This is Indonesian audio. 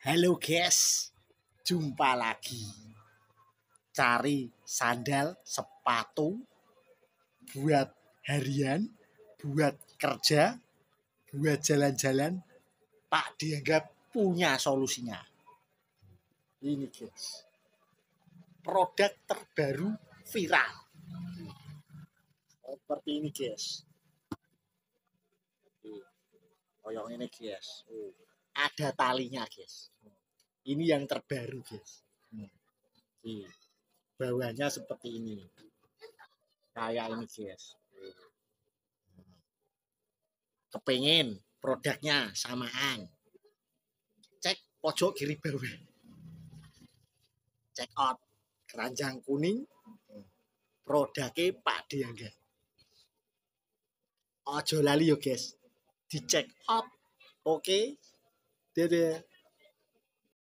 Halo guys, jumpa lagi. Cari sandal, sepatu buat harian, buat kerja, buat jalan-jalan. Pak dianggap punya solusinya. Ini guys, produk terbaru viral. Seperti ini guys. Koyong ini guys. Ada talinya guys. Ini yang terbaru guys. Bawahnya seperti ini. Kayak ini guys. Kepengen produknya samaan. Cek pojok kiri bawah. Check out keranjang kuning. Produknya Pak Diangga. Ojo lali yo guys. Di check out. Oke. Dadah.